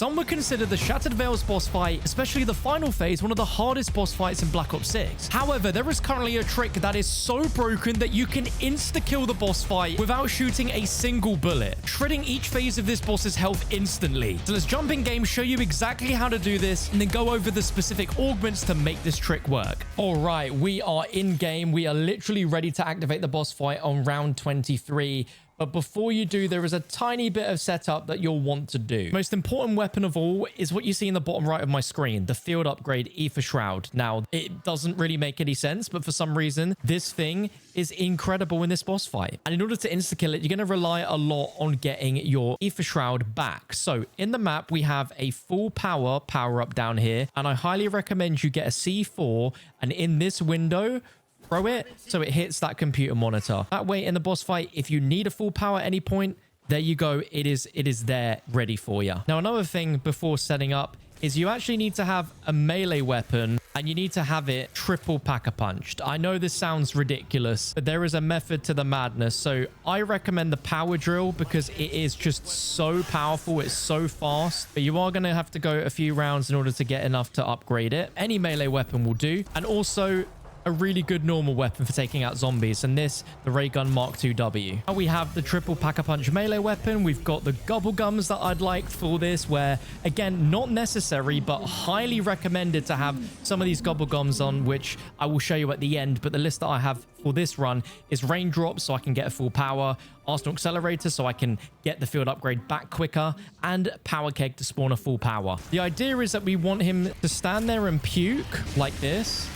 Some would consider the Shattered Veils boss fight, especially the final phase, one of the hardest boss fights in Black Ops 6. However, there is currently a trick that is so broken that you can insta-kill the boss fight without shooting a single bullet, shredding each phase of this boss's health instantly. So let's jump in game, show you exactly how to do this, and then go over the specific augments to make this trick work. All right, we are in game. We are literally ready to activate the boss fight on round 23. But before you do, there is a tiny bit of setup that you'll want to do. Most important weapon of all is what you see in the bottom right of my screen, the field upgrade Aether Shroud. Now, it doesn't really make any sense, but for some reason, this thing is incredible in this boss fight. And in order to insta-kill it, you're going to rely a lot on getting your Aether Shroud back. So in the map, we have a full power-up down here, and I highly recommend you get a C4, and in this window, throw it so it hits that computer monitor. That way in the boss fight, if you need a full power at any point, there you go. It is there ready for you. Now, another thing before setting up is you actually need to have a melee weapon and you need to have it triple pack-a-punched. I know this sounds ridiculous, but there is a method to the madness. So I recommend the power drill because it is just so powerful. It's so fast, but you are going to have to go a few rounds in order to get enough to upgrade it. Any melee weapon will do. And also a really good normal weapon for taking out zombies, and this, the ray gun Mark II W. Now we have the triple pack-a-punch melee weapon. We've got the gobble gums that I'd like for this, where again, not necessary but highly recommended to have some of these gobble gums on, which I will show you at the end. But the list that I have for this run is raindrops, so I can get a full power, Arsenal accelerator, so I can get the field upgrade back quicker, and power keg to spawn a full power. The idea is that we want him to stand there and puke like this,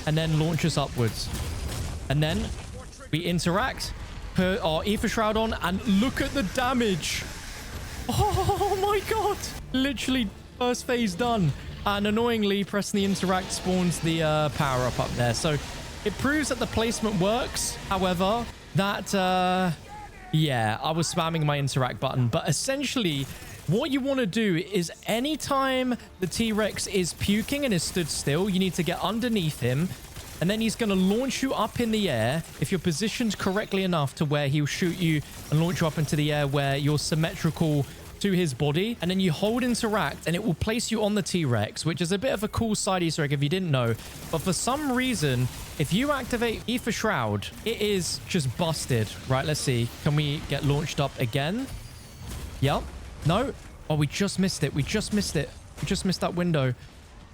and then launch us upwards. And then we interact, put our Aether Shroud on, and look at the damage. Oh my god. Literally first phase done. And annoyingly, pressing the interact spawns the power up there. So it proves that the placement works. However, that, yeah, I was spamming my interact button. But essentially, what you want to do is anytime the T-Rex is puking and is stood still, you need to get underneath him, and then he's going to launch you up in the air if you're positioned correctly enough to where he'll shoot you and launch you up into the air where you're symmetrical to his body. And then you hold interact and it will place you on the T-Rex, which is a bit of a cool side Easter egg if you didn't know. But for some reason, if you activate Aether Shroud, it is just busted. Right, let's see. Can we get launched up again? Yep. No. Oh, we just missed it. We just missed it. We just missed that window.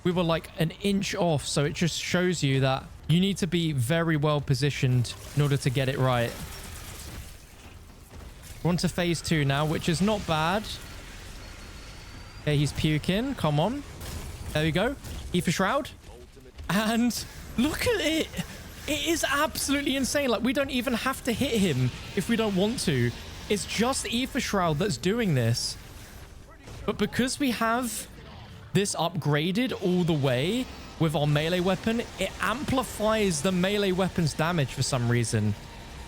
We were like an inch off. So it just shows you that you need to be very well positioned in order to get it right. We're on to phase 2 now, which is not bad. Okay, he's puking. Come on. There we go. Aether Shroud. And look at it. It is absolutely insane. Like, we don't even have to hit him if we don't want to. It's just Aether Shroud that's doing this. But because we have this upgraded all the way with our melee weapon, it amplifies the melee weapon's damage for some reason.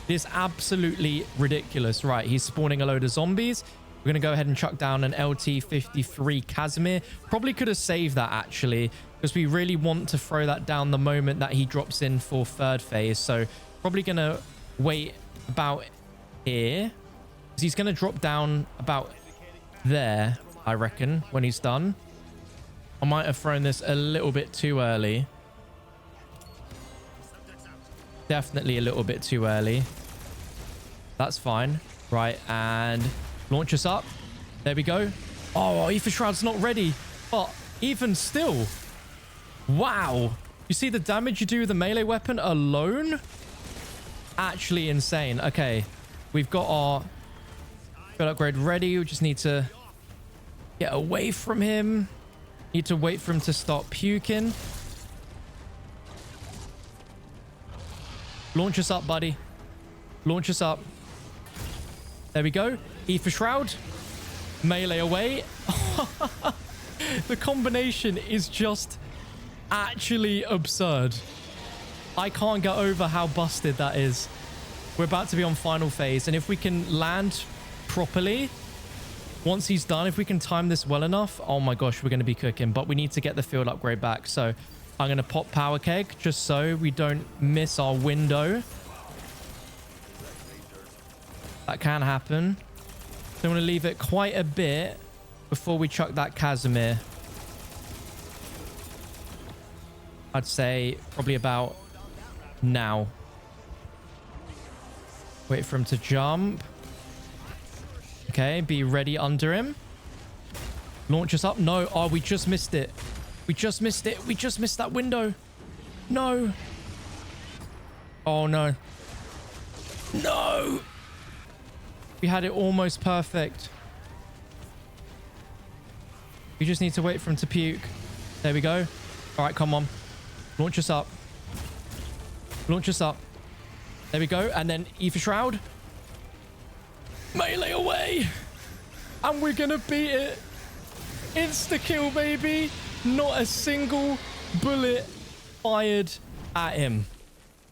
It is absolutely ridiculous. Right, he's spawning a load of zombies. We're going to go ahead and chuck down an LT-53 Casimir. Probably could have saved that, actually, because we really want to throw that down the moment that he drops in for third phase. So probably going to wait about here. He's going to drop down about there, I reckon, when he's done. I might have thrown this a little bit too early. Definitely a little bit too early. That's fine. Right, and launch us up. There we go. Oh, Aether Shroud's not ready. But even still, wow. You see the damage you do with the melee weapon alone? Actually insane. Okay, we've got our field upgrade ready. We just need to get away from him. Need to wait for him to start puking. Launch us up, buddy. Launch us up. There we go. Aether Shroud. Melee away. The combination is just actually absurd. I can't get over how busted that is. We're about to be on final phase, and if we can land properly, once he's done, if we can time this well enough, oh my gosh, we're going to be cooking. But we need to get the field upgrade back. So I'm going to pop power keg just so we don't miss our window. That can happen. So I'm going to leave it quite a bit before we chuck that Casimir. I'd say probably about now. Wait for him to jump. Okay, be ready under him. Launch us up. No. Oh, we just missed it. We just missed it. We just missed that window. No. Oh, no. No. We had it almost perfect. We just need to wait for him to puke. There we go. All right, come on. Launch us up. Launch us up. There we go. And then Ether Shroud. Melee away. And we're going to beat it. Insta-kill, baby. Not a single bullet fired at him.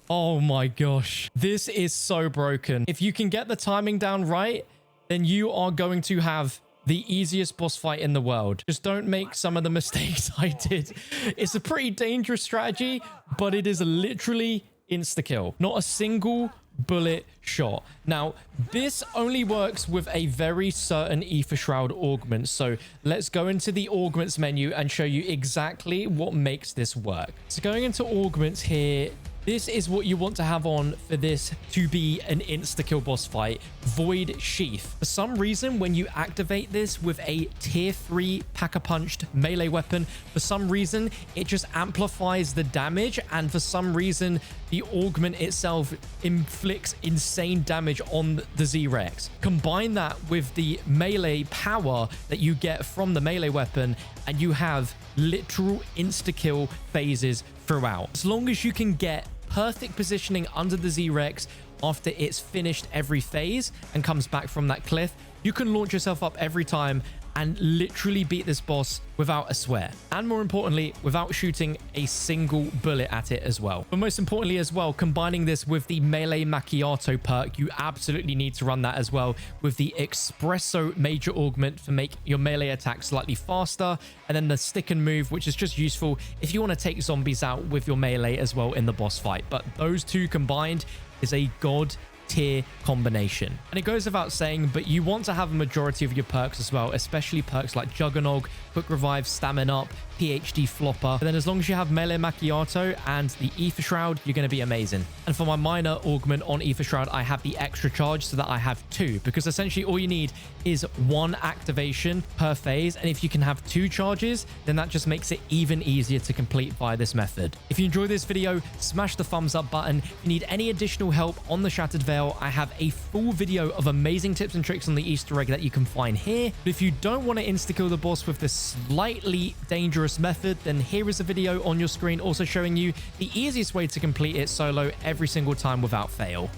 Oh my gosh. This is so broken. If you can get the timing down right, then you are going to have the easiest boss fight in the world. Just don't make some of the mistakes I did. It's a pretty dangerous strategy, but it is literally insta-kill. Not a single bullet shot. Now, this only works with a very certain Ether Shroud augment. So let's go into the augments menu and show you exactly what makes this work. So going into augments here, this is what you want to have on for this to be an insta-kill boss fight. Void Sheath. For some reason, when you activate this with a tier 3 pack-a-punched melee weapon, for some reason, it just amplifies the damage. And for some reason, the augment itself inflicts insane damage on the Z-Rex. Combine that with the melee power that you get from the melee weapon, and you have literal insta-kill phases throughout. As long as you can get perfect positioning under the Z-Rex after it's finished every phase and comes back from that cliff, you can launch yourself up every time and literally beat this boss without a sweat. And more importantly, without shooting a single bullet at it as well. But most importantly as well, combining this with the Melee Macchiato perk, you absolutely need to run that as well with the Espresso Major Augment to make your melee attack slightly faster. And then the Stick and Move, which is just useful if you want to take zombies out with your melee as well in the boss fight. But those two combined is a god tier combination. And it goes without saying, but you want to have a majority of your perks as well, especially perks like Juggernog, Quick Revive, Stamina Up, PhD Flopper. And then as long as you have Melee Macchiato and the Ether Shroud, you're going to be amazing. And for my minor augment on Ether Shroud, I have the extra charge so that I have 2, because essentially all you need is 1 activation per phase. And if you can have 2 charges, then that just makes it even easier to complete via this method. If you enjoyed this video, smash the thumbs up button. If you need any additional help on the Shattered Veil, I have a full video of amazing tips and tricks on the Easter egg that you can find here. But if you don't want to insta-kill the boss with this slightly dangerous method, then here is a video on your screen also showing you the easiest way to complete it solo every single time without fail.